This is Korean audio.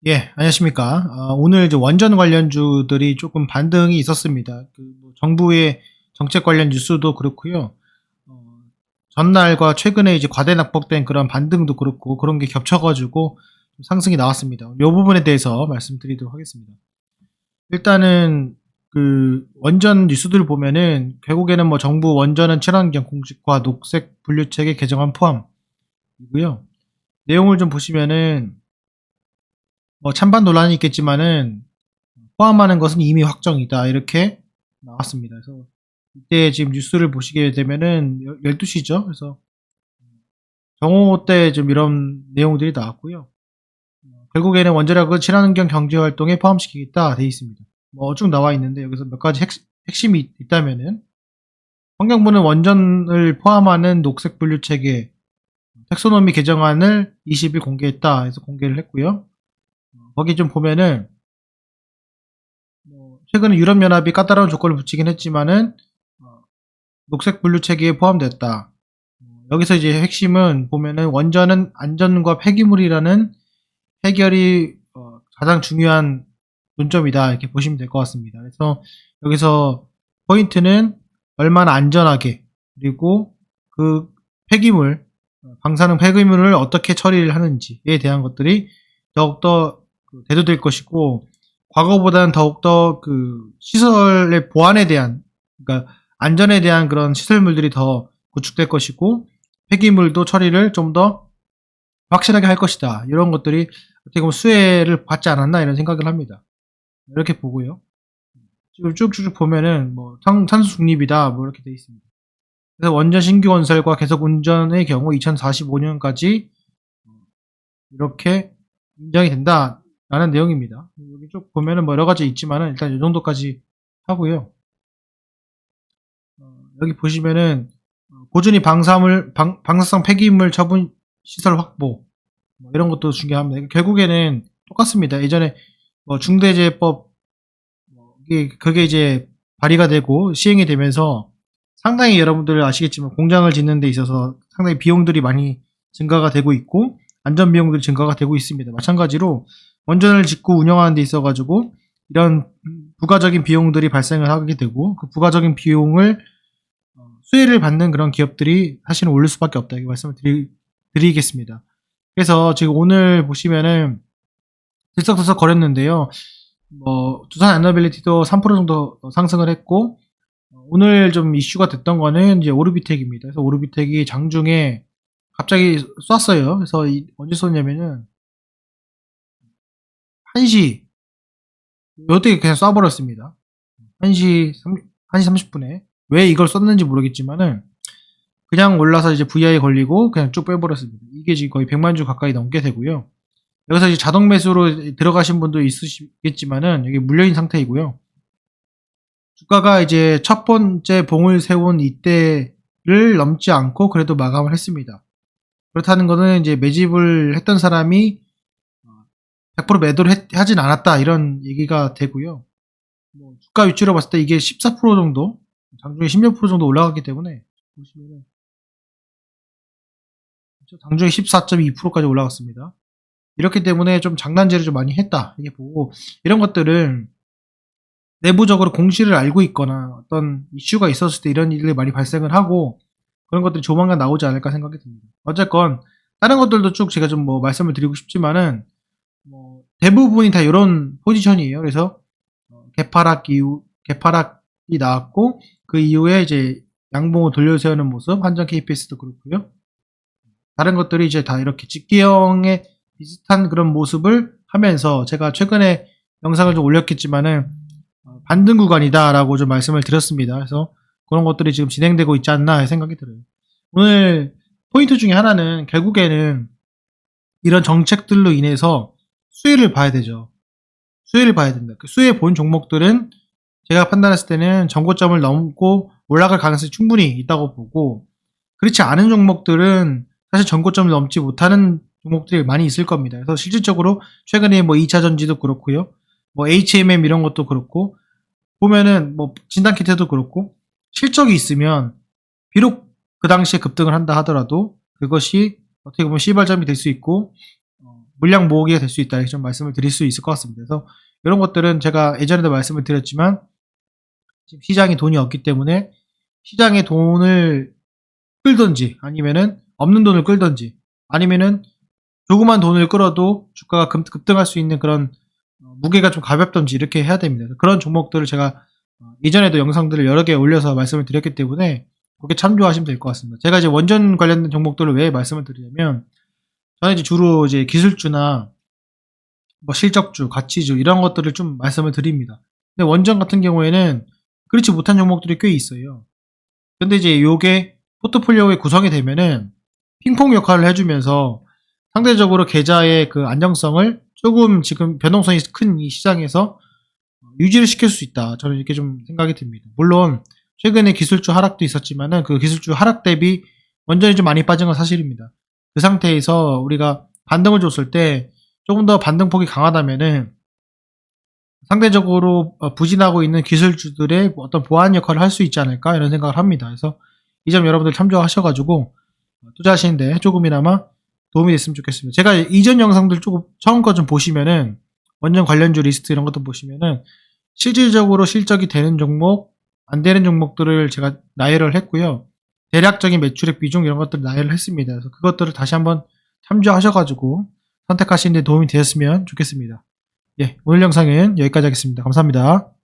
예, 안녕하십니까. 오늘 이제 원전 관련주들이 조금 반등이 있었습니다. 뭐 정부의 정책 관련 뉴스도 그렇고요. 어, 전날과 최근에 이제 과대 낙폭된 그런 반등도 그렇고 그런 게 겹쳐가지고 좀 상승이 나왔습니다. 이 부분에 대해서 말씀드리도록 하겠습니다. 일단은 원전 뉴스들을 보면은 결국에는 뭐 정부 원전은 친환경 공식화 녹색 분류체계 개정안 포함이고요. 내용을 좀 보시면은 뭐 찬반 논란이 있겠지만은 포함하는 것은 이미 확정이다. 이렇게 나왔습니다. 그래서 이때 지금 뉴스를 보시게 되면은 12시죠. 그래서 정오 때 좀 이런 내용들이 나왔고요. 결국에는 원자력을 친환경 경제 활동에 포함시키겠다 돼 있습니다. 뭐 쭉 나와 있는데 여기서 몇 가지 핵심이 있다면은 환경부는 원전을 포함하는 녹색 분류 체계 텍소노미 개정안을 20일 공개했다 해서 공개를 했고요. 거기 좀 보면은 최근에 유럽연합이 까다로운 조건을 붙이긴 했지만은 녹색 분류 체계에 포함됐다. 여기서 이제 핵심은 보면은 원전은 안전과 폐기물이라는 해결이 가장 중요한 논점이다 이렇게 보시면 될 것 같습니다. 그래서 여기서 포인트는 얼마나 안전하게 그리고 그 폐기물 방사능 폐기물을 어떻게 처리를 하는지에 대한 것들이 더욱더 대두될 것이고 과거보다는 더욱더 시설의 보안에 대한 그러니까 안전에 대한 그런 시설물들이 더 구축될 것이고 폐기물도 처리를 좀 더 확실하게 할 것이다. 이런 것들이 어떻게 보면 수혜를 받지 않았나 이런 생각을 합니다. 이렇게 보고요. 지금 쭉쭉 보면은 뭐 탄소 중립이다 뭐 이렇게 돼 있습니다. 그래서 원전 신규 건설과 계속 운전의 경우 2045년까지 이렇게 인정이 된다라는 내용입니다. 여기 쭉 보면은 뭐 여러 가지 있지만은 일단 이 정도까지 하고요. 여기 보시면은 고준위 방사성 폐기물 처분 시설 확보 뭐 이런 것도 중요합니다. 결국에는 똑같습니다. 예전에 뭐 중대재해법 그게 이제 발의가 되고 시행이 되면서 상당히 여러분들 아시겠지만 공장을 짓는 데 있어서 상당히 비용들이 많이 증가가 되고 있고 안전 비용들이 증가가 되고 있습니다. 마찬가지로 원전을 짓고 운영하는 데 있어 가지고 이런 부가적인 비용들이 발생을 하게 되고 그 부가적인 비용을 수혜를 받는 그런 기업들이 사실은 올릴 수밖에 없다. 이렇게 말씀을 드리겠습니다. 그래서 지금 오늘 보시면은 들썩들썩 거렸는데요. 뭐 두산 에너빌리티도 3% 정도 상승을 했고 오늘 좀 이슈가 됐던 거는 이제 오르비텍입니다. 그래서 오르비텍이 장중에 갑자기 쐈어요. 그래서 언제 쐈냐면은 1시 요때 그냥 쏴버렸습니다. 1시 30분에 왜 이걸 썼는지 모르겠지만은 그냥 올라서 이제 VI 걸리고 그냥 쭉 빼버렸습니다. 이게 지금 거의 100만 주 가까이 넘게 되고요. 여기서 이제 자동 매수로 들어가신 분도 있으시겠지만은 여기 물려인 상태이고요. 주가가 이제 첫 번째 봉을 세운 이때를 넘지 않고 그래도 마감을 했습니다. 그렇다는 것은 이제 매집을 했던 사람이 100% 매도를 하진 않았다 이런 얘기가 되고요. 뭐 주가 위치로 봤을 때 이게 14% 정도 장중에 10몇 프로 정도 올라갔기 때문에 보시면은 장중에 14.2%까지 올라갔습니다. 이렇기 때문에 좀 장난질을 좀 많이 했다 이게 보고 이런 것들은 내부적으로 공시를 알고 있거나 어떤 이슈가 있었을 때 이런 일이 많이 발생을 하고 그런 것들이 조만간 나오지 않을까 생각이 듭니다. 어쨌건 다른 것들도 쭉 제가 좀 뭐 말씀을 드리고 싶지만은 뭐 대부분이 다 이런 포지션이에요. 그래서 개파락이 나왔고 그 이후에 이제 양봉을 돌려세우는 모습, 한전 KPS도 그렇고요. 다른 것들이 이제 다 이렇게 직기형의 비슷한 그런 모습을 하면서 제가 최근에 영상을 좀 올렸겠지만은 반등 구간이다라고 좀 말씀을 드렸습니다. 그래서 그런 것들이 지금 진행되고 있지 않나 생각이 들어요. 오늘 포인트 중에 하나는 결국에는 이런 정책들로 인해서 수혜를 봐야 되죠. 수혜를 봐야 된다. 그 수혜 본 종목들은 제가 판단했을 때는 전고점을 넘고 올라갈 가능성이 충분히 있다고 보고 그렇지 않은 종목들은 사실 전고점을 넘지 못하는 종목들이 많이 있을 겁니다. 그래서 실질적으로 최근에 뭐 2차 전지도 그렇고요. 뭐 HMM 이런 것도 그렇고 보면은 뭐 진단키트도 그렇고 실적이 있으면 비록 그 당시에 급등을 한다 하더라도 그것이 어떻게 보면 시발점이 될 수 있고 물량 모으기가 될 수 있다. 이렇게 좀 말씀을 드릴 수 있을 것 같습니다. 그래서 이런 것들은 제가 예전에도 말씀을 드렸지만 지금 시장에 돈이 없기 때문에 시장에 돈을 끌든지 아니면은 없는 돈을 끌든지 아니면은 조그만 돈을 끌어도 주가가 급등할 수 있는 그런 무게가 좀 가볍던지 이렇게 해야 됩니다. 그런 종목들을 제가 이전에도 영상들을 여러 개 올려서 말씀을 드렸기 때문에 그렇게 참조하시면 될 것 같습니다. 제가 이제 원전 관련된 종목들을 왜 말씀을 드리냐면 저는 이제 주로 이제 기술주나 뭐 실적주, 가치주 이런 것들을 좀 말씀을 드립니다. 근데 원전 같은 경우에는 그렇지 못한 종목들이 꽤 있어요. 근데 이제 요게 포트폴리오에 구성이 되면은 핑퐁 역할을 해주면서 상대적으로 계좌의 그 안정성을 조금 지금 변동성이 큰 이 시장에서 유지를 시킬 수 있다. 저는 이렇게 좀 생각이 듭니다. 물론 최근에 기술주 하락도 있었지만은 그 기술주 하락 대비 원전이 좀 많이 빠진 건 사실입니다. 그 상태에서 우리가 반등을 줬을 때 조금 더 반등폭이 강하다면은 상대적으로 부진하고 있는 기술주들의 어떤 보완 역할을 할 수 있지 않을까 이런 생각을 합니다. 그래서 이 점 여러분들 참조하셔가지고 투자하시는데 조금이나마 도움이 됐으면 좋겠습니다. 제가 이전 영상들 조금 처음 거 좀 보시면은 원전 관련주 리스트 이런 것도 보시면은 실질적으로 실적이 되는 종목, 안 되는 종목들을 제가 나열을 했고요. 대략적인 매출액 비중 이런 것들을 나열을 했습니다. 그래서 그것들을 다시 한번 참조하셔가지고 선택하시는 데 도움이 되었으면 좋겠습니다. 예, 오늘 영상은 여기까지 하겠습니다. 감사합니다.